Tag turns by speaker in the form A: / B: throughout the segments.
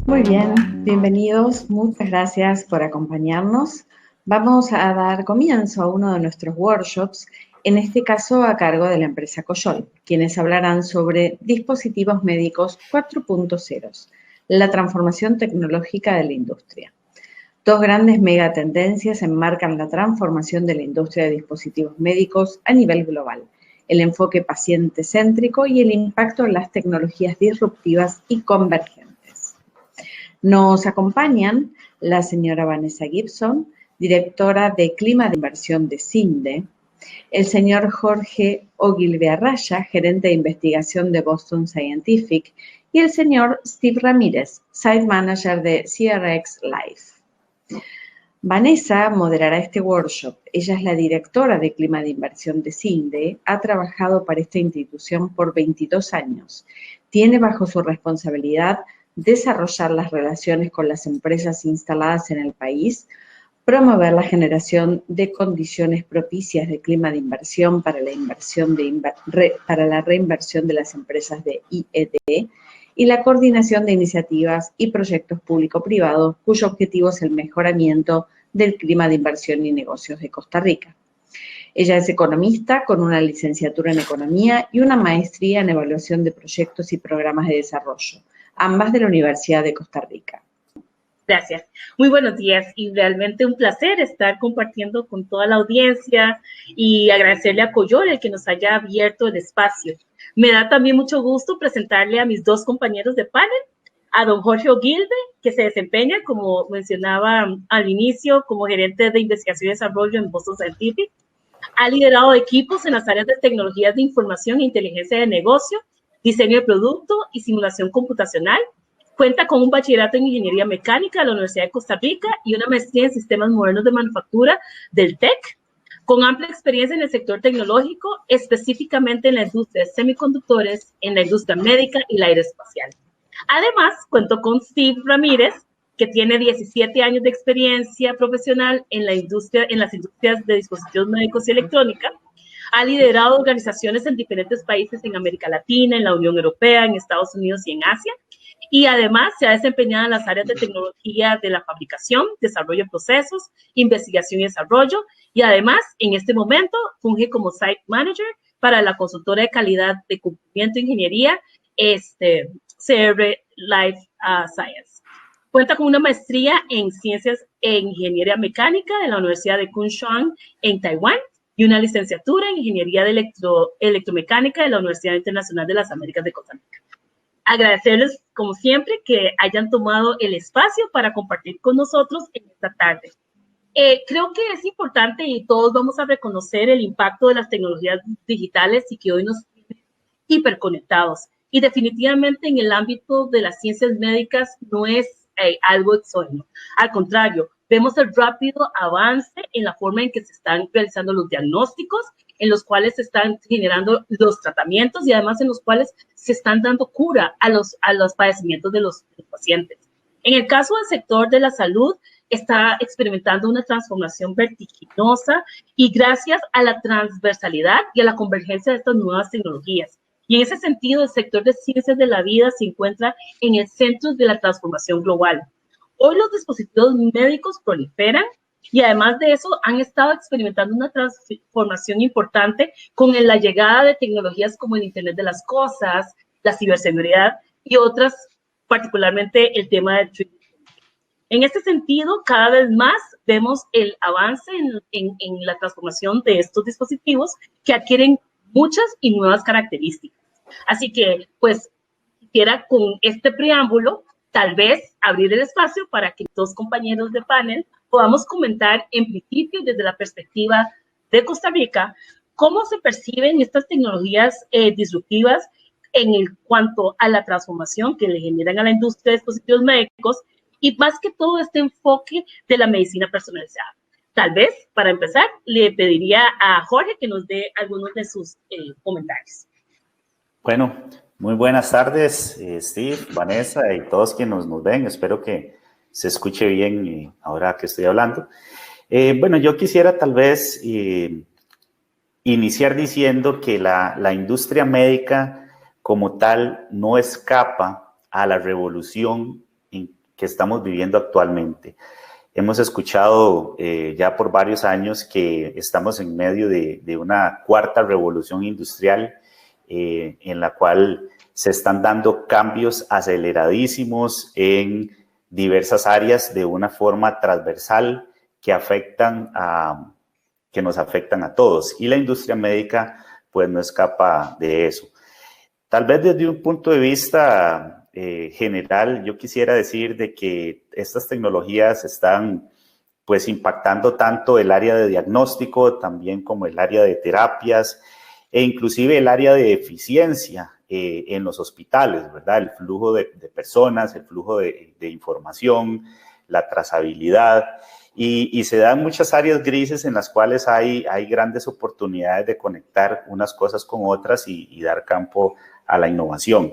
A: Muy bien, bienvenidos, muchas gracias por acompañarnos. Vamos a dar comienzo a uno de nuestros workshops, en este caso a cargo de la empresa Coyol, quienes hablarán sobre dispositivos médicos 4.0, la transformación tecnológica de la industria. Dos grandes megatendencias enmarcan la transformación de la industria de dispositivos médicos a nivel global: el enfoque paciente-céntrico y el impacto en las tecnologías disruptivas y convergentes. Nos acompañan la señora Vanessa Gibson, directora de Clima de Inversión de CINDE, el señor Jorge Ogilvy-Arraya, gerente de investigación de Boston Scientific, y el señor Steve Ramírez, Site Manager de CRX Life. Vanessa moderará este workshop. Ella es la directora de Clima de Inversión de CINDE, ha trabajado para esta institución por 22 años. Tiene bajo su responsabilidad desarrollar las relaciones con las empresas instaladas en el país, promover la generación de condiciones propicias de clima de inversión para la reinversión de las empresas de IED y la coordinación de iniciativas y proyectos público-privados cuyo objetivo es el mejoramiento del clima de inversión y negocios de Costa Rica. Ella es economista con una licenciatura en economía y una maestría en evaluación de proyectos y programas de desarrollo, ambas de la Universidad de Costa Rica.
B: Gracias. Muy buenos días y realmente un placer estar compartiendo con toda la audiencia y agradecerle a Coyol el que nos haya abierto el espacio. Me da también mucho gusto presentarle a mis dos compañeros de panel, a don Jorge Ogilvy, que se desempeña, como mencionaba al inicio, como gerente de investigación y desarrollo en Boston Scientific. Ha liderado equipos en las áreas de tecnologías de información e inteligencia de negocio, diseño de producto y simulación computacional. Cuenta con un bachillerato en ingeniería mecánica de la Universidad de Costa Rica y una maestría en sistemas modernos de manufactura del TEC, con amplia experiencia en el sector tecnológico, específicamente en la industria de semiconductores, en la industria médica y la aeroespacial. Además, cuento con Steve Ramírez, que tiene 17 años de experiencia profesional en las industrias de dispositivos médicos y electrónica. Ha liderado organizaciones en diferentes países en América Latina, en la Unión Europea, en Estados Unidos y en Asia. Y además se ha desempeñado en las áreas de tecnología de la fabricación, desarrollo de procesos, investigación y desarrollo. Y además, en este momento, funge como Site Manager para la consultora de calidad de cumplimiento de ingeniería, CR Life Science. Cuenta con una maestría en ciencias e ingeniería mecánica de la Universidad de Kunshan en Taiwán y una licenciatura en ingeniería de electromecánica de la Universidad Internacional de las Américas de Costa Rica. Agradecerles, como siempre, que hayan tomado el espacio para compartir con nosotros en esta tarde. Creo que es importante y todos vamos a reconocer el impacto de las tecnologías digitales y que hoy nos tienen hiperconectados. Y definitivamente en el ámbito de las ciencias médicas no es algo exógeno. Al contrario, vemos el rápido avance en la forma en que se están realizando los diagnósticos, en los cuales se están generando los tratamientos y además en los cuales se están dando cura a los padecimientos de los pacientes. En el caso del sector de la salud, está experimentando una transformación vertiginosa y gracias a la transversalidad y a la convergencia de estas nuevas tecnologías. Y en ese sentido, el sector de ciencias de la vida se encuentra en el centro de la transformación global. Hoy los dispositivos médicos proliferan Y además de eso, han estado experimentando una transformación importante con la llegada de tecnologías como el Internet de las Cosas, la ciberseguridad y otras, particularmente el tema de 3D. En este sentido, cada vez más vemos el avance en la transformación de estos dispositivos que adquieren muchas y nuevas características. Así que, pues, quisiera con este preámbulo, tal vez abrir el espacio para que dos compañeros de panel podamos comentar en principio desde la perspectiva de Costa Rica cómo se perciben estas tecnologías disruptivas en cuanto a la transformación que le generan a la industria de dispositivos médicos y más que todo este enfoque de la medicina personalizada. Tal vez, para empezar, le pediría a Jorge que nos dé algunos de sus comentarios.
C: Bueno, muy buenas tardes, Steve, Vanessa y todos quienes nos ven. Espero que se escuche bien ahora que estoy hablando. Bueno, yo quisiera tal vez iniciar diciendo que la industria médica como tal no escapa a la revolución que estamos viviendo actualmente. Hemos escuchado ya por varios años que estamos en medio de una cuarta revolución industrial en la cual se están dando cambios aceleradísimos en diversas áreas de una forma transversal que nos afectan a todos. Y la industria médica pues no escapa de eso. Tal vez desde un punto de vista general, yo quisiera decir de que estas tecnologías están pues impactando tanto el área de diagnóstico, también como el área de terapias e inclusive el área de eficiencia en los hospitales, ¿verdad? El flujo de personas, el flujo de información, la trazabilidad y se dan muchas áreas grises en las cuales hay grandes oportunidades de conectar unas cosas con otras y dar campo a la innovación.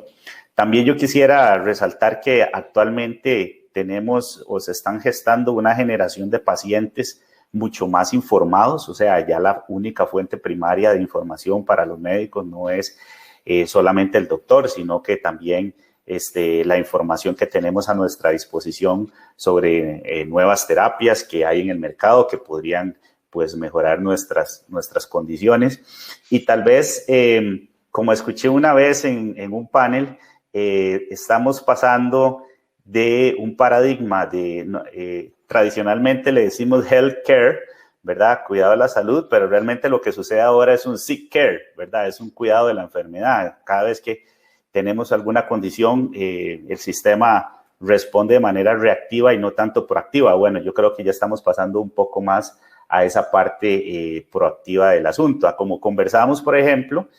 C: También yo quisiera resaltar que actualmente tenemos o se están gestando una generación de pacientes mucho más informados, o sea, ya la única fuente primaria de información para los médicos no es solamente el doctor, sino que también la información que tenemos a nuestra disposición sobre nuevas terapias que hay en el mercado que podrían pues mejorar nuestras condiciones. Y tal vez, como escuché una vez en un panel, estamos pasando de un paradigma tradicionalmente le decimos healthcare, ¿verdad? Cuidado de la salud, pero realmente lo que sucede ahora es un sick care, ¿verdad? Es un cuidado de la enfermedad. Cada vez que tenemos alguna condición, el sistema responde de manera reactiva y no tanto proactiva. Bueno, yo creo que ya estamos pasando un poco más a esa parte proactiva del asunto. Como conversamos, por ejemplo,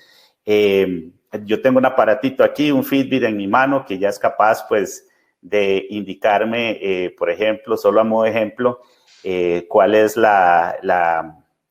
C: yo tengo un aparatito aquí, un Fitbit en mi mano que ya es capaz, pues, de indicarme, por ejemplo, solo a modo de ejemplo, cuál es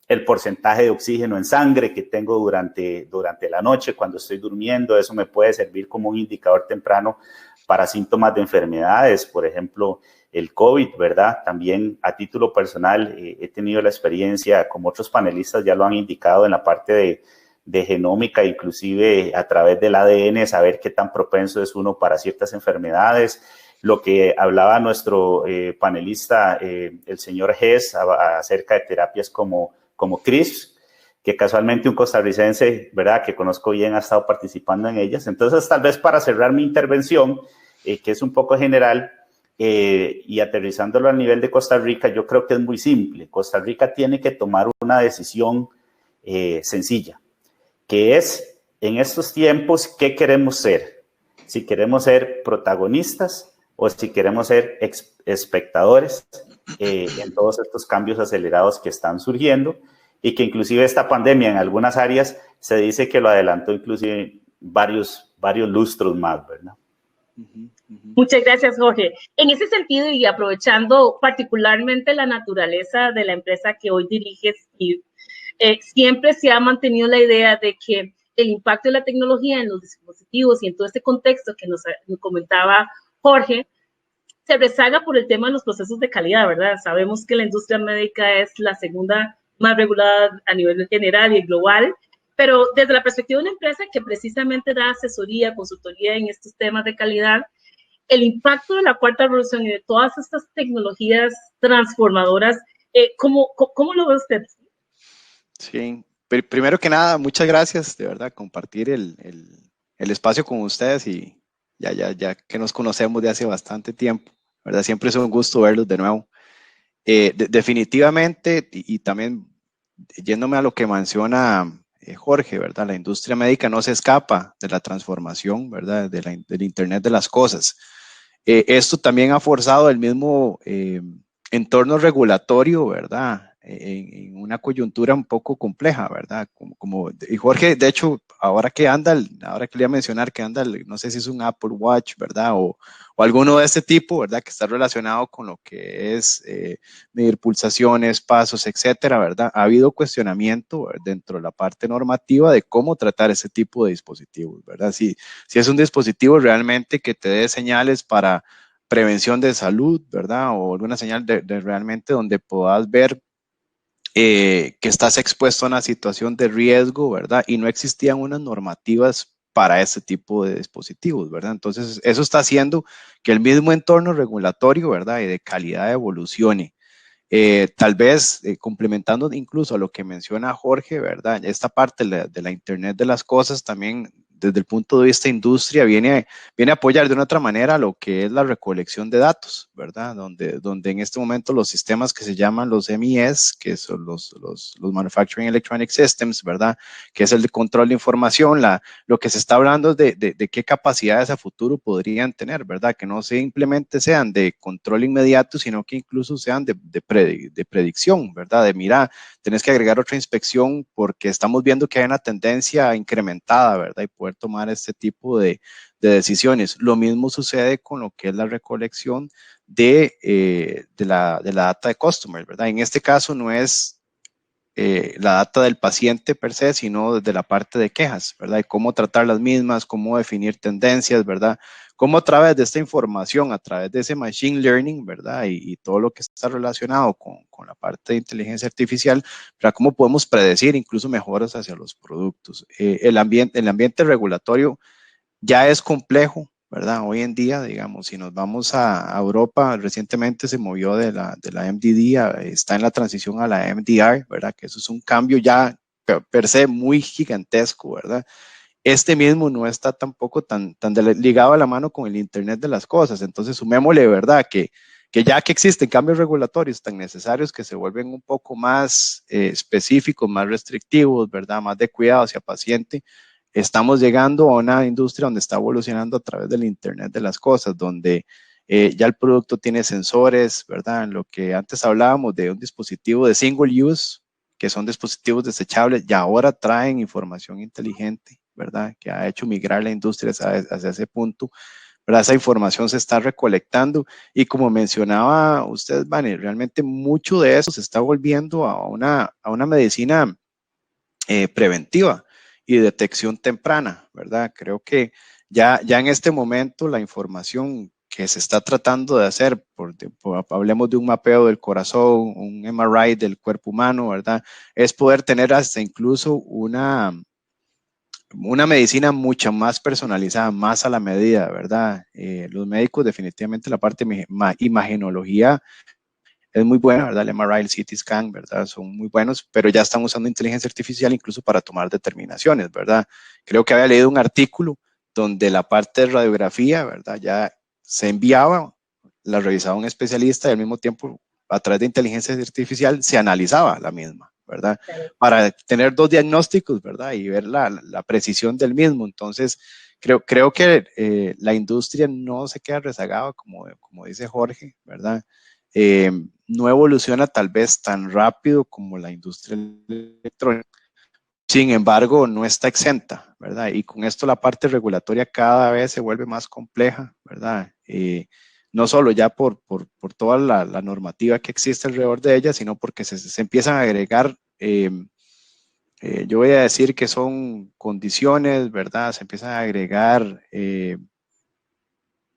C: el porcentaje de oxígeno en sangre que tengo durante la noche cuando estoy durmiendo. Eso me puede servir como un indicador temprano para síntomas de enfermedades, por ejemplo, el COVID, ¿verdad? También a título personal he tenido la experiencia, como otros panelistas ya lo han indicado, en la parte de genómica, inclusive a través del ADN, saber qué tan propenso es uno para ciertas enfermedades. Lo que hablaba nuestro panelista, el señor Hess, acerca de terapias como CRISPR, que casualmente un costarricense, ¿verdad?, que conozco bien, ha estado participando en ellas. Entonces, tal vez para cerrar mi intervención, que es un poco general, y aterrizándolo a nivel de Costa Rica, yo creo que es muy simple. Costa Rica tiene que tomar una decisión sencilla, que es, en estos tiempos, ¿qué queremos ser? Si queremos ser protagonistas o si queremos ser espectadores en todos estos cambios acelerados que están surgiendo y que inclusive esta pandemia en algunas áreas se dice que lo adelantó inclusive varios lustros más, ¿verdad?
B: Muchas gracias, Jorge. En ese sentido, y aprovechando particularmente la naturaleza de la empresa que hoy diriges, siempre se ha mantenido la idea de que el impacto de la tecnología en los dispositivos y en todo este contexto que nos comentaba Jorge, se rezaga por el tema de los procesos de calidad, ¿verdad? Sabemos que la industria médica es la segunda más regulada a nivel general y global, pero desde la perspectiva de una empresa que precisamente da asesoría, consultoría en estos temas de calidad, el impacto de la cuarta revolución y de todas estas tecnologías transformadoras ¿Cómo lo ve usted?
D: Sí, primero que nada, muchas gracias, de verdad, compartir el espacio con ustedes y ya que nos conocemos de hace bastante tiempo, ¿verdad? Siempre es un gusto verlos de nuevo. Definitivamente, y también yéndome a lo que menciona Jorge, ¿verdad? La industria médica no se escapa de la transformación, ¿verdad? Del Internet de las cosas. Esto también ha forzado el mismo entorno regulatorio, ¿verdad? En una coyuntura un poco compleja, ¿verdad? Y Jorge, de hecho, ahora que le iba a mencionar que anda, no sé si es un Apple Watch, ¿verdad? O alguno de este tipo, ¿verdad? Que está relacionado con lo que es medir pulsaciones, pasos, etcétera, ¿verdad? Ha habido cuestionamiento dentro de la parte normativa de cómo tratar ese tipo de dispositivos, ¿verdad? Si es un dispositivo realmente que te dé señales para prevención de salud, ¿verdad? O alguna señal de realmente donde puedas ver que estás expuesto a una situación de riesgo, ¿verdad? Y no existían unas normativas para ese tipo de dispositivos, ¿verdad? Entonces, eso está haciendo que el mismo entorno regulatorio, ¿verdad? Y de calidad evolucione. Tal vez complementando incluso a lo que menciona Jorge, ¿verdad? Esta parte de la Internet de las cosas también desde el punto de vista industria viene a apoyar de una otra manera lo que es la recolección de datos, ¿verdad? Donde en este momento los sistemas que se llaman los MES, que son los Manufacturing Electronic Systems, ¿verdad? Que es el de control de información, lo que se está hablando es de qué capacidades a futuro podrían tener, ¿verdad? Que no simplemente sean de control inmediato, sino que incluso sean de predicción, ¿verdad? De mira, tenés que agregar otra inspección porque estamos viendo que hay una tendencia incrementada, ¿verdad? Y poder tomar este tipo de decisiones. Lo mismo sucede con lo que es la recolección de la data de customers, ¿verdad? En este caso no es la data del paciente per se, sino desde la parte de quejas, ¿verdad? Y cómo tratar las mismas, cómo definir tendencias, ¿verdad? Cómo a través de esta información, a través de ese machine learning, ¿verdad? Y todo lo que está relacionado con la parte de inteligencia artificial, ¿verdad? Cómo podemos predecir incluso mejoras hacia los productos. El ambiente regulatorio ya es complejo, ¿verdad? Hoy en día, digamos, si nos vamos a Europa, recientemente se movió de la MDD, está en la transición a la MDR, ¿verdad? Que eso es un cambio ya per se muy gigantesco, ¿verdad? Este mismo no está tampoco tan ligado a la mano con el Internet de las cosas, entonces sumémosle, ¿verdad? Que ya que existen cambios regulatorios tan necesarios que se vuelven un poco más específicos, más restrictivos, ¿verdad? Más de cuidado hacia paciente, estamos llegando a una industria donde está evolucionando a través del Internet de las cosas, donde ya el producto tiene sensores, ¿verdad? En lo que antes hablábamos de un dispositivo de single use, que son dispositivos desechables, y ahora traen información inteligente, ¿verdad? Que ha hecho migrar la industria hacia ese punto, ¿verdad? Esa información se está recolectando y como mencionaba usted, Vane, realmente mucho de eso se está volviendo a una medicina preventiva y detección temprana, ¿verdad? Creo que ya en este momento la información que se está tratando de hacer, hablemos de un mapeo del corazón, un MRI del cuerpo humano, ¿verdad? Es poder tener hasta incluso una medicina mucho más personalizada, más a la medida, ¿verdad? Los médicos definitivamente la parte de imagenología es muy buena, ¿verdad? El MRI, el CT scan, ¿verdad? Son muy buenos, pero ya están usando inteligencia artificial incluso para tomar determinaciones, ¿verdad? Creo que había leído un artículo donde la parte de radiografía, ¿verdad? Ya se enviaba, la revisaba un especialista y al mismo tiempo a través de inteligencia artificial se analizaba la misma, ¿verdad? Para tener dos diagnósticos, ¿verdad? Y ver la precisión del mismo. Entonces, creo que la industria no se queda rezagada, como dice Jorge, ¿verdad? No evoluciona tal vez tan rápido como la industria electrónica. Sin embargo, no está exenta, ¿verdad? Y con esto la parte regulatoria cada vez se vuelve más compleja, ¿verdad? No solo ya por toda la normativa que existe alrededor de ella, sino porque se empiezan a agregar, yo voy a decir que son condiciones, ¿verdad? Se empiezan a agregar,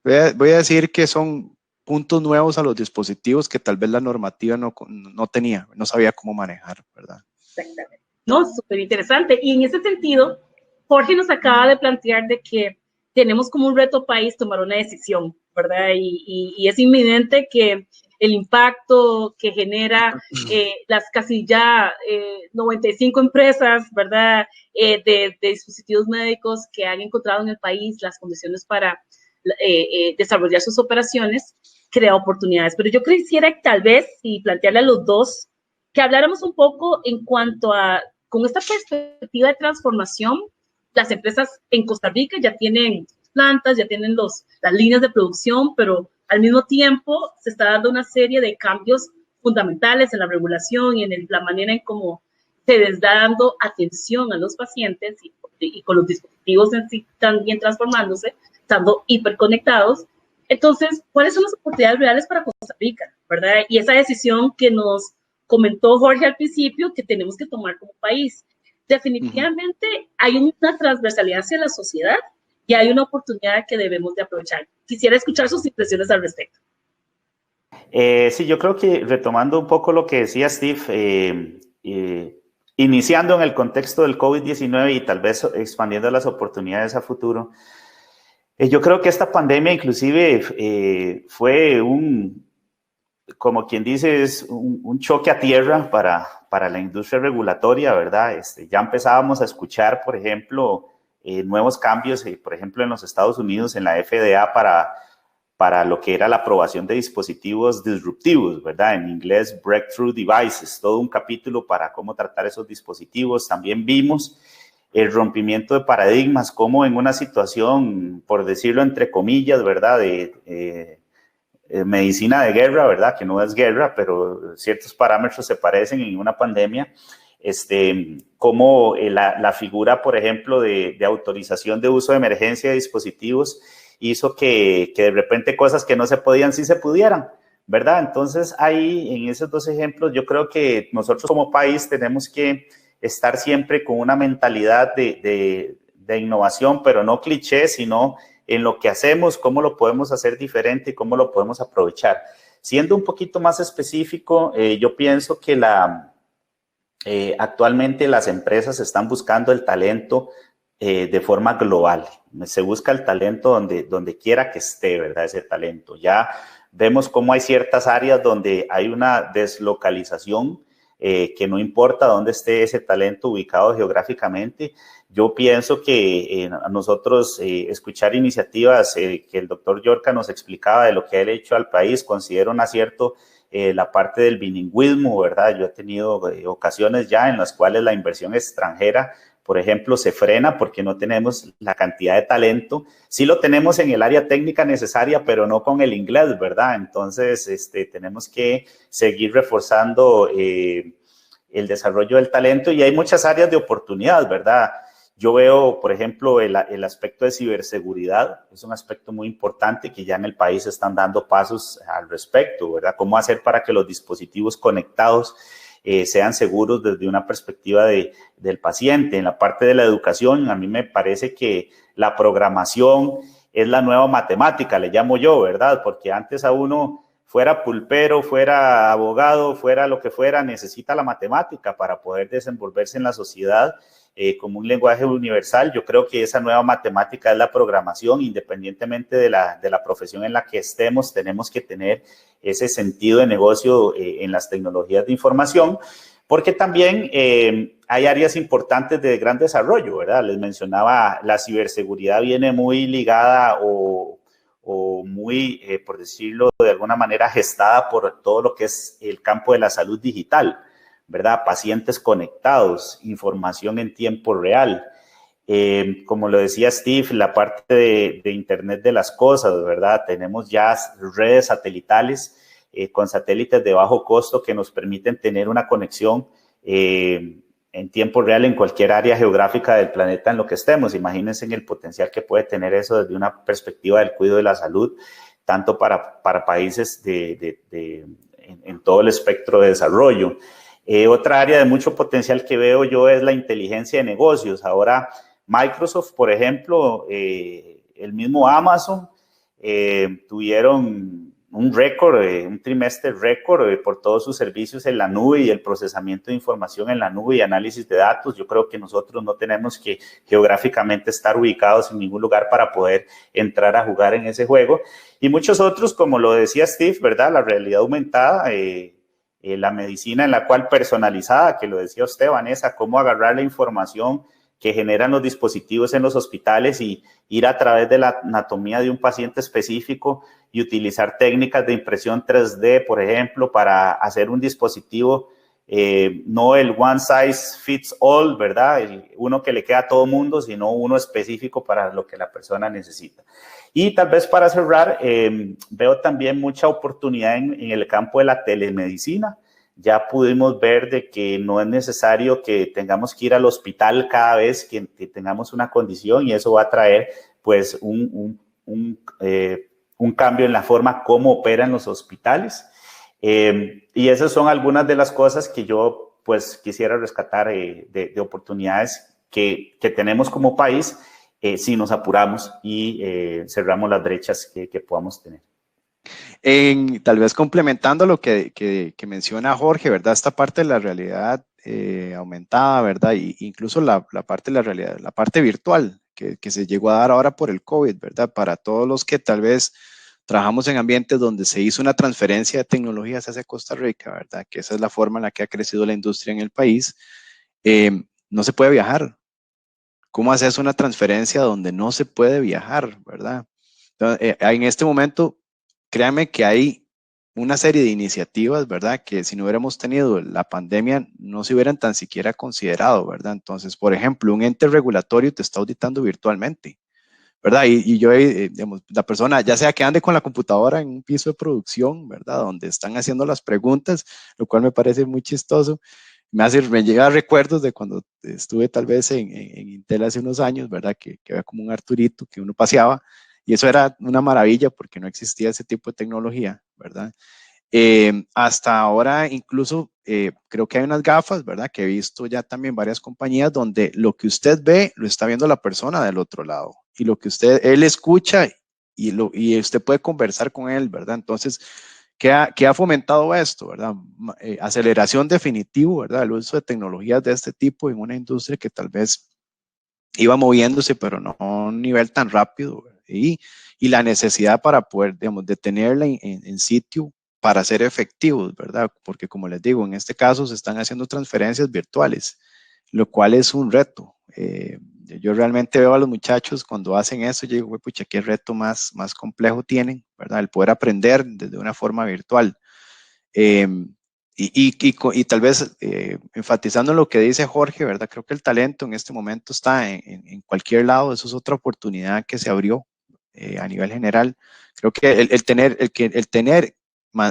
D: voy a decir que son puntos nuevos a los dispositivos que tal vez la normativa no tenía, no sabía cómo manejar, ¿verdad?
B: Exactamente. No, súper interesante. Y en ese sentido, Jorge nos acaba de plantear de que tenemos como un reto país tomar una decisión, ¿verdad? Y es inminente que el impacto que genera las casi ya 95 empresas, ¿verdad? De dispositivos médicos que han encontrado en el país las condiciones para desarrollar sus operaciones, crea oportunidades. Pero yo quisiera tal vez, y plantearle a los dos, que habláramos un poco en cuanto a, con esta perspectiva de transformación, las empresas en Costa Rica ya tienen plantas, ya tienen las líneas de producción, pero al mismo tiempo se está dando una serie de cambios fundamentales en la regulación y en la manera en cómo se les está dando atención a los pacientes y con los dispositivos en sí también transformándose, estando hiperconectados. Entonces, ¿cuáles son las oportunidades reales para Costa Rica, verdad? Y esa decisión que nos comentó Jorge al principio, que tenemos que tomar como país. Definitivamente hay una transversalidad hacia la sociedad y hay una oportunidad que debemos de aprovechar. Quisiera escuchar sus impresiones al respecto.
C: Sí, yo creo que retomando un poco lo que decía Steve, iniciando en el contexto del COVID-19 y tal vez expandiendo las oportunidades a futuro, yo creo que esta pandemia inclusive fue como quien dice, es un choque a tierra para la industria regulatoria, ¿verdad? Ya empezábamos a escuchar, por ejemplo, nuevos cambios, por ejemplo, en los Estados Unidos, en la FDA, para lo que era la aprobación de dispositivos disruptivos, ¿verdad? En inglés, Breakthrough Devices, todo un capítulo para cómo tratar esos dispositivos. También vimos el rompimiento de paradigmas, como en una situación, por decirlo entre comillas, ¿verdad?, de medicina de guerra, ¿verdad?, que no es guerra, pero ciertos parámetros se parecen en una pandemia, como la figura, por ejemplo, de autorización de uso de emergencia de dispositivos hizo que de repente cosas que no se podían, sí se pudieran, ¿verdad? Entonces, ahí, en esos dos ejemplos, yo creo que nosotros como país tenemos que estar siempre con una mentalidad de innovación, pero no cliché, sino en lo que hacemos, cómo lo podemos hacer diferente y cómo lo podemos aprovechar. Siendo un poquito más específico, yo pienso que actualmente las empresas están buscando el talento de forma global. Se busca el talento donde quiera que esté, ¿verdad? Ese talento. Ya vemos cómo hay ciertas áreas donde hay una deslocalización, que no importa dónde esté ese talento ubicado geográficamente. Yo pienso que a nosotros escuchar iniciativas que el doctor Llorca nos explicaba de lo que él ha hecho al país, considero un acierto la parte del bilingüismo, ¿verdad? Yo he tenido ocasiones ya en las cuales la inversión extranjera, por ejemplo, se frena porque no tenemos la cantidad de talento. Sí lo tenemos en el área técnica necesaria, pero no con el inglés, ¿verdad? Entonces, tenemos que seguir reforzando el desarrollo del talento y hay muchas áreas de oportunidad, ¿verdad? Yo veo, por ejemplo, el aspecto de ciberseguridad, es un aspecto muy importante que ya en el país están dando pasos al respecto, ¿verdad? ¿Cómo hacer para que los dispositivos conectados sean seguros desde una perspectiva del paciente? En la parte de la educación, a mí me parece que la programación es la nueva matemática, le llamo yo, ¿verdad? Porque antes a uno, fuera pulpero, fuera abogado, fuera lo que fuera, necesita la matemática para poder desenvolverse en la sociedad como un lenguaje universal. Yo creo que esa nueva matemática es la programación, independientemente de la profesión en la que estemos, tenemos que tener ese sentido de negocio en las tecnologías de información, porque también hay áreas importantes de gran desarrollo, ¿verdad? Les mencionaba, la ciberseguridad viene muy ligada o muy, por decirlo de alguna manera, gestada por todo lo que es el campo de la salud digital, ¿verdad? Pacientes conectados, información en tiempo real. Como lo decía Steve, la parte de Internet de las cosas, ¿verdad? Tenemos ya redes satelitales con satélites de bajo costo que nos permiten tener una conexión en tiempo real en cualquier área geográfica del planeta en lo que estemos. Imagínense en el potencial que puede tener eso desde una perspectiva del cuidado de la salud, tanto para países en todo el espectro de desarrollo. Otra área de mucho potencial que veo yo es la inteligencia de negocios. Ahora, Microsoft, por ejemplo, el mismo Amazon, tuvieron un récord, un trimestre récord por todos sus servicios en la nube y el procesamiento de información en la nube y análisis de datos. Yo creo que nosotros no tenemos que geográficamente estar ubicados en ningún lugar para poder entrar a jugar en ese juego. Y muchos otros, como lo decía Steve, ¿verdad? La realidad aumentada, la medicina en la cual personalizada, que lo decía usted, Vanessa, cómo agarrar la información que generan los dispositivos en los hospitales y ir a través de la anatomía de un paciente específico y utilizar técnicas de impresión 3D, por ejemplo, para hacer un dispositivo, no el one size fits all, ¿verdad? Uno que le queda a todo mundo, sino uno específico para lo que la persona necesita. Y tal vez para cerrar, veo también mucha oportunidad en el campo de la telemedicina. Ya pudimos ver de que no es necesario que tengamos que ir al hospital cada vez que tengamos una condición y eso va a traer pues un cambio en la forma como operan los hospitales. Y esas son algunas de las cosas que yo pues quisiera rescatar de oportunidades que tenemos como país si nos apuramos y cerramos las brechas que podamos tener.
D: Tal vez complementando lo que menciona Jorge, ¿verdad? Esta parte de la realidad aumentada, ¿verdad? Y incluso la parte de la realidad, la parte virtual que se llegó a dar ahora por el COVID, ¿verdad? Para todos los que tal vez trabajamos en ambientes donde se hizo una transferencia de tecnologías hacia Costa Rica, ¿verdad? Que esa es la forma en la que ha crecido la industria en el país. No se puede viajar. ¿Cómo haces una transferencia donde no se puede viajar, ¿verdad? Entonces, en este momento, créanme que hay una serie de iniciativas, ¿verdad? Que si no hubiéramos tenido la pandemia, no se hubieran tan siquiera considerado, ¿verdad? Entonces, por ejemplo, un ente regulatorio te está auditando virtualmente, ¿verdad? Y yo, digamos, la persona, ya sea que ande con la computadora en un piso de producción, ¿verdad? Donde están haciendo las preguntas, lo cual me parece muy chistoso. Me llega recuerdos de cuando estuve tal vez en Intel hace unos años, ¿verdad? Que había como un Arturito que uno paseaba y eso era una maravilla porque no existía ese tipo de tecnología, ¿verdad? Hasta ahora incluso creo que hay unas gafas, ¿verdad? Que he visto ya también varias compañías donde lo que usted ve lo está viendo la persona del otro lado y lo que él escucha y usted puede conversar con él, ¿verdad? Entonces, ¿qué ha fomentado esto, verdad? Aceleración definitivo, ¿verdad? El uso de tecnologías de este tipo en una industria que tal vez iba moviéndose, pero no a un nivel tan rápido, ¿verdad? Y la necesidad para poder, digamos, de tenerla en sitio para ser efectivos, ¿verdad? Porque como les digo, en este caso se están haciendo transferencias virtuales, lo cual es un reto. Yo realmente veo a los muchachos cuando hacen eso, yo digo, pucha, qué reto más complejo tienen, ¿verdad? El poder aprender desde una forma virtual. Y tal vez enfatizando lo que dice Jorge, ¿verdad? Creo que el talento en este momento está en cualquier lado, eso es otra oportunidad que se abrió a nivel general. Creo que el tener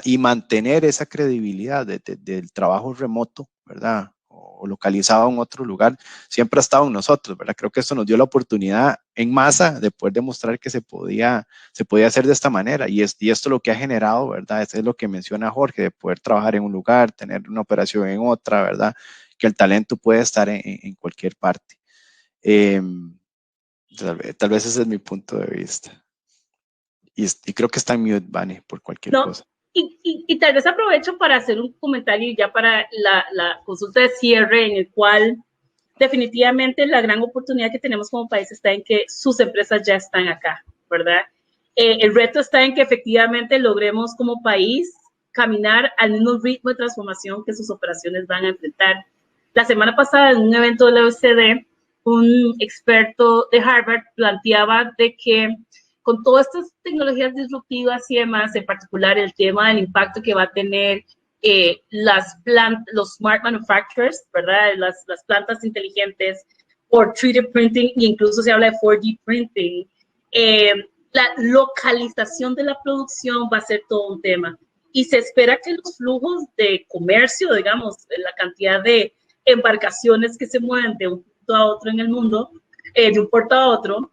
D: y mantener esa credibilidad del trabajo remoto, ¿verdad? O localizado en otro lugar, siempre ha estado en nosotros, ¿verdad? Creo que esto nos dio la oportunidad en masa de poder demostrar que se podía hacer de esta manera y esto lo que ha generado, ¿verdad? Eso es lo que menciona Jorge, de poder trabajar en un lugar, tener una operación en otra, ¿verdad? Que el talento puede estar en cualquier parte. Tal vez ese es mi punto de vista. Y creo que está en mute, Vane, por cualquier cosa.
B: Y tal vez aprovecho para hacer un comentario ya para la consulta de cierre, en el cual definitivamente la gran oportunidad que tenemos como país está en que sus empresas ya están acá, ¿verdad? El reto está en que efectivamente logremos como país caminar al mismo ritmo de transformación que sus operaciones van a enfrentar. La semana pasada, en un evento de la OECD, un experto de Harvard planteaba de que con todas estas tecnologías disruptivas y demás, en particular el tema del impacto que va a tener los smart manufacturers, ¿verdad? Las plantas inteligentes por 3D printing, e incluso se habla de 4D printing. La localización de la producción va a ser todo un tema. Y se espera que los flujos de comercio, digamos, la cantidad de embarcaciones que se mueven de un punto a otro en el mundo, de un puerto a otro,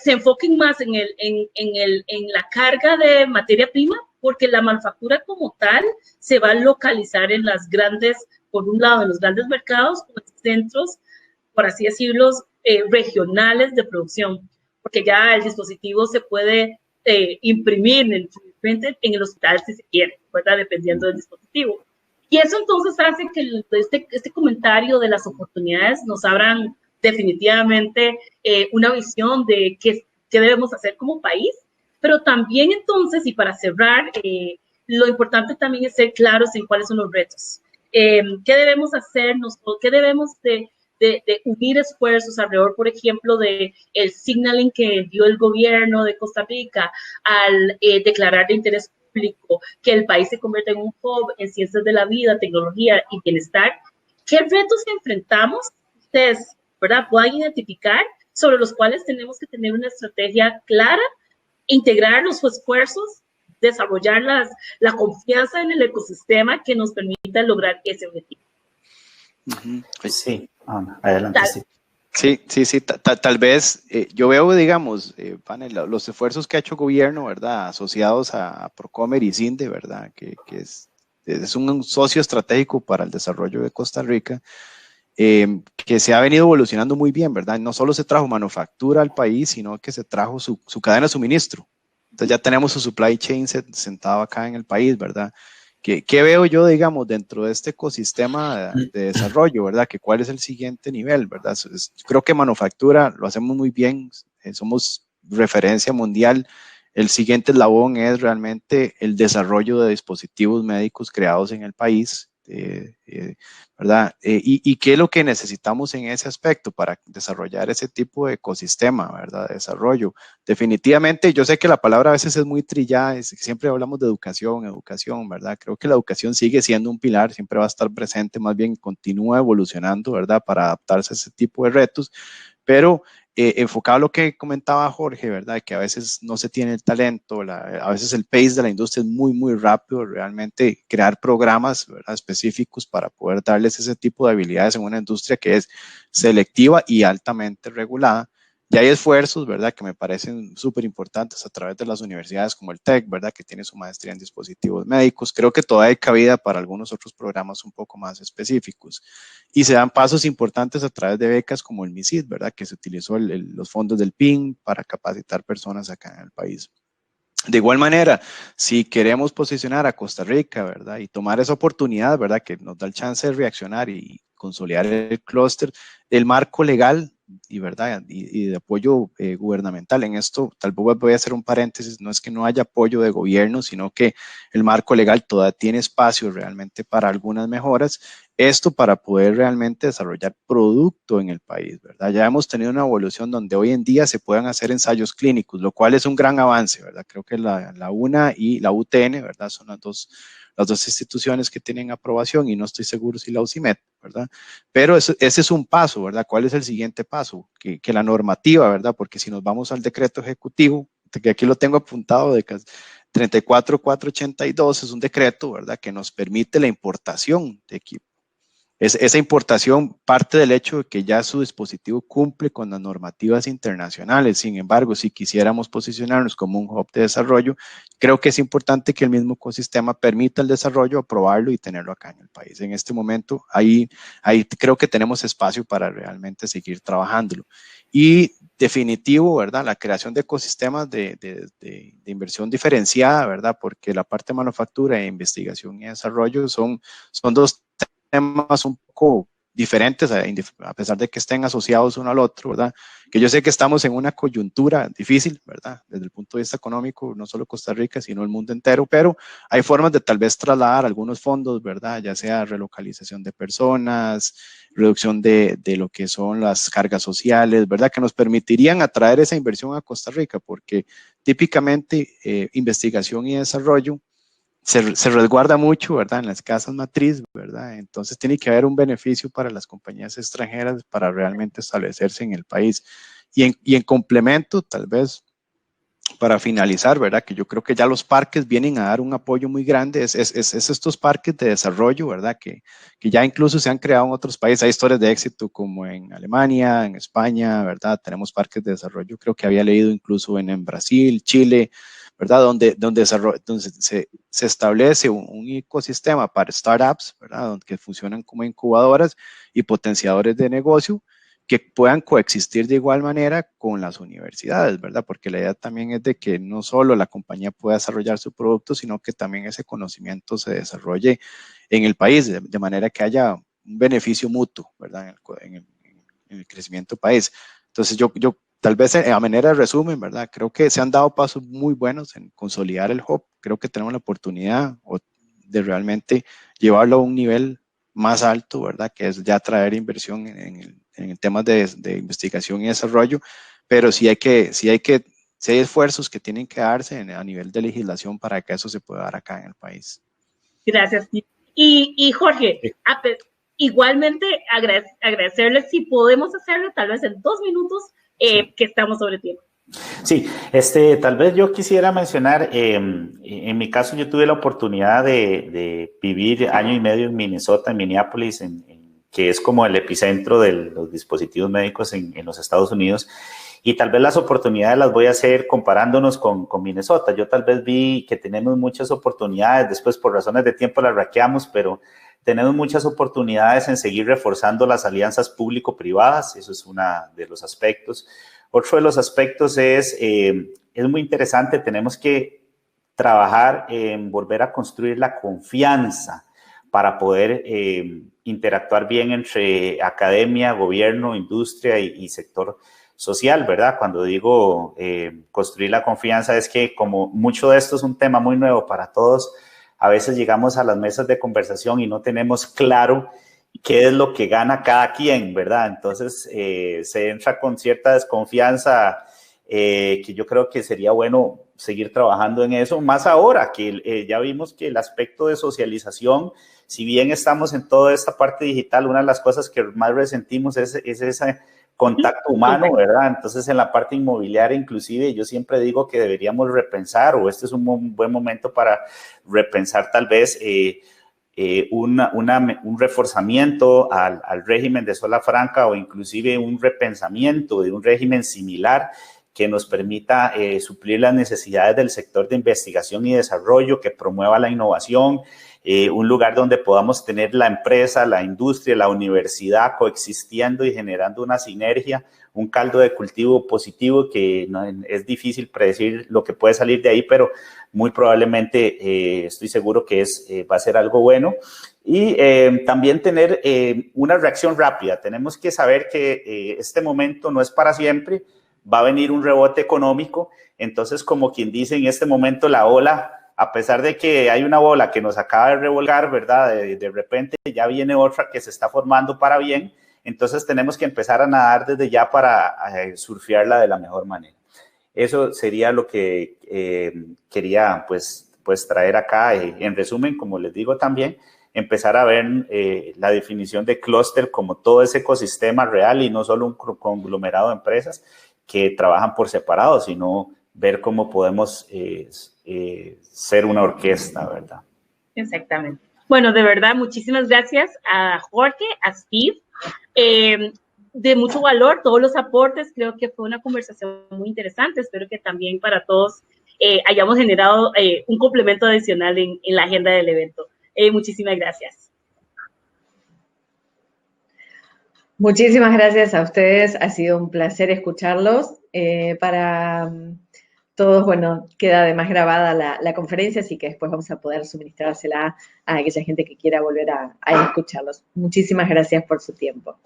B: se enfoquen más en la carga de materia prima, porque la manufactura como tal se va a localizar en las grandes, por un lado, en los grandes mercados, o en centros, por así decirlo, regionales de producción, porque ya el dispositivo se puede imprimir en el fingerprint en el hospital si se quiere, ¿verdad? Dependiendo del dispositivo. Y eso entonces hace que este comentario de las oportunidades nos abran definitivamente una visión de qué debemos hacer como país, pero también entonces, y para cerrar, lo importante también es ser claros en cuáles son los retos. ¿Qué debemos hacer nosotros? ¿Qué debemos de unir esfuerzos alrededor, por ejemplo, de el signaling que dio el gobierno de Costa Rica al declarar de interés público que el país se convierta en un hub en ciencias de la vida, tecnología y bienestar? ¿Qué retos enfrentamos? Ustedes, ¿verdad?, puedan identificar, sobre los cuales tenemos que tener una estrategia clara, integrar los esfuerzos, desarrollar la confianza en el ecosistema que nos permita lograr ese objetivo.
C: Sí, adelante.
D: Sí. Tal vez yo veo, digamos, los esfuerzos que ha hecho el gobierno, ¿verdad?, asociados a Procomer y CINDE, ¿verdad?, que es un socio estratégico para el desarrollo de Costa Rica, que se ha venido evolucionando muy bien, ¿verdad? No solo se trajo manufactura al país, sino que se trajo su cadena de suministro. Entonces ya tenemos su supply chain sentado acá en el país, ¿verdad? ¿Qué veo yo, digamos, dentro de este ecosistema de desarrollo, ¿verdad? Que cuál es el siguiente nivel, ¿verdad? Creo que manufactura lo hacemos muy bien, somos referencia mundial. El siguiente eslabón es realmente el desarrollo de dispositivos médicos creados en el país, ¿verdad? ¿Y qué es lo que necesitamos en ese aspecto para desarrollar ese tipo de ecosistema, ¿verdad?, de desarrollo? Definitivamente, yo sé que la palabra a veces es muy trillada, siempre hablamos de educación, ¿verdad? Creo que la educación sigue siendo un pilar, siempre va a estar presente, más bien continúa evolucionando, ¿verdad?, para adaptarse a ese tipo de retos, pero enfocado a lo que comentaba Jorge, ¿verdad?, que a veces no se tiene el talento, a veces el pace de la industria es muy, muy rápido, realmente crear programas, ¿verdad?, específicos para poder darles ese tipo de habilidades en una industria que es selectiva y altamente regulada. Y hay esfuerzos, ¿verdad?, que me parecen súper importantes a través de las universidades como el TEC, ¿verdad?, que tiene su maestría en dispositivos médicos. Creo que todavía hay cabida para algunos otros programas un poco más específicos. Y se dan pasos importantes a través de becas como el MISID, ¿verdad?, que se utilizó los fondos del PIN para capacitar personas acá en el país. De igual manera, si queremos posicionar a Costa Rica, ¿verdad?, y tomar esa oportunidad, ¿verdad?, que nos da el chance de reaccionar y consolidar el clúster, el marco legal y, ¿verdad?, y de apoyo gubernamental. En esto, tal vez voy a hacer un paréntesis, no es que no haya apoyo de gobierno, sino que el marco legal todavía tiene espacio realmente para algunas mejoras. Esto para poder realmente desarrollar producto en el país, ¿verdad? Ya hemos tenido una evolución donde hoy en día se puedan hacer ensayos clínicos, lo cual es un gran avance, ¿verdad? Creo que la UNA y la UTN, ¿verdad?, son las dos instituciones que tienen aprobación, y no estoy seguro si la UCIMED, ¿verdad? Pero ese es un paso, ¿verdad? ¿Cuál es el siguiente paso? Que la normativa, ¿verdad? Porque si nos vamos al decreto ejecutivo, que aquí lo tengo apuntado, de 34482, es un decreto, ¿verdad?, que nos permite la importación de equipos. Esa importación parte del hecho de que ya su dispositivo cumple con las normativas internacionales. Sin embargo, si quisiéramos posicionarnos como un hub de desarrollo, creo que es importante que el mismo ecosistema permita el desarrollo, aprobarlo y tenerlo acá en el país. En este momento, ahí creo que tenemos espacio para realmente seguir trabajándolo. Y definitivo, ¿verdad?, la creación de ecosistemas de inversión diferenciada, ¿verdad?, porque la parte de manufactura e investigación y desarrollo son dos temas un poco diferentes, a pesar de que estén asociados uno al otro, ¿verdad? Que yo sé que estamos en una coyuntura difícil, ¿verdad?, desde el punto de vista económico, no solo Costa Rica, sino el mundo entero, pero hay formas de tal vez trasladar algunos fondos, ¿verdad?, ya sea relocalización de personas, reducción de lo que son las cargas sociales, ¿verdad?, que nos permitirían atraer esa inversión a Costa Rica, porque típicamente investigación y desarrollo se resguarda mucho, ¿verdad?, en las casas matriz, ¿verdad? Entonces tiene que haber un beneficio para las compañías extranjeras para realmente establecerse en el país. Y en complemento, tal vez, para finalizar, ¿verdad?, que yo creo que ya los parques vienen a dar un apoyo muy grande, es estos parques de desarrollo, ¿verdad?, que ya incluso se han creado en otros países. Hay historias de éxito como en Alemania, en España, ¿verdad? Tenemos parques de desarrollo, creo que había leído incluso en Brasil, Chile, ¿verdad?, donde se establece un ecosistema para startups, ¿verdad?, donde funcionan como incubadoras y potenciadores de negocio, que puedan coexistir de igual manera con las universidades, ¿verdad? Porque la idea también es de que no solo la compañía pueda desarrollar su producto, sino que también ese conocimiento se desarrolle en el país, de manera que haya un beneficio mutuo, ¿verdad? En el crecimiento del país. Entonces, yo tal vez a manera de resumen, ¿verdad? Creo que se han dado pasos muy buenos en consolidar el hub. Creo que tenemos la oportunidad de realmente llevarlo a un nivel más alto, ¿verdad? Que es ya traer inversión en temas de investigación y desarrollo, pero sí hay esfuerzos que tienen que darse a nivel de legislación para que eso se pueda dar acá en el país.
B: Gracias. Y Jorge, igualmente agradecerles si podemos hacerlo tal vez en 2 minutos, sí, que estamos sobre tiempo.
C: Sí, tal vez yo quisiera mencionar, en mi caso yo tuve la oportunidad de vivir año y medio en Minnesota, en Minneapolis, que es como el epicentro de los dispositivos médicos en los Estados Unidos, y tal vez las oportunidades las voy a hacer comparándonos con Minnesota. Yo tal vez vi que tenemos muchas oportunidades, después por razones de tiempo las raqueamos, pero tenemos muchas oportunidades en seguir reforzando las alianzas público-privadas, eso es uno de los aspectos. Otro de los aspectos es muy interesante, tenemos que trabajar en volver a construir la confianza para poder interactuar bien entre academia, gobierno, industria y sector social, ¿verdad? Cuando digo construir la confianza es que como mucho de esto es un tema muy nuevo para todos, a veces llegamos a las mesas de conversación y no tenemos claro qué es lo que gana cada quien, ¿verdad? Entonces, se entra con cierta desconfianza que yo creo que sería bueno seguir trabajando en eso, más ahora que ya vimos que el aspecto de socialización, si bien estamos en toda esta parte digital, una de las cosas que más resentimos es ese contacto humano, ¿verdad? Entonces, en la parte inmobiliaria, inclusive, yo siempre digo que deberíamos repensar, o este es un buen momento para repensar tal vez un reforzamiento al régimen de Zona Franca o inclusive un repensamiento de un régimen similar que nos permita suplir las necesidades del sector de investigación y desarrollo, que promueva la innovación, un lugar donde podamos tener la empresa, la industria, la universidad coexistiendo y generando una sinergia, un caldo de cultivo positivo que no, es difícil predecir lo que puede salir de ahí, pero muy probablemente estoy seguro que va a ser algo bueno. Y también tener una reacción rápida. Tenemos que saber que este momento no es para siempre, va a venir un rebote económico, entonces como quien dice en este momento la ola, a pesar de que hay una ola que nos acaba de revolcar, ¿verdad? De repente ya viene otra que se está formando para bien, entonces tenemos que empezar a nadar desde ya para surfearla de la mejor manera. Eso sería lo que quería pues traer acá. En resumen, como les digo también, empezar a ver la definición de clúster como todo ese ecosistema real y no solo un conglomerado de empresas que trabajan por separado, sino ver cómo podemos ser una orquesta, ¿verdad?
B: Exactamente. Bueno, de verdad, muchísimas gracias a Jorge, a Steve. De mucho valor, todos los aportes, creo que fue una conversación muy interesante, espero que también para todos hayamos generado un complemento adicional en la agenda del evento. Muchísimas gracias.
A: Muchísimas gracias a ustedes, ha sido un placer escucharlos. Para todos, bueno, queda además grabada la conferencia, así que después vamos a poder suministrársela a aquella gente que quiera volver a escucharlos. Muchísimas gracias por su tiempo.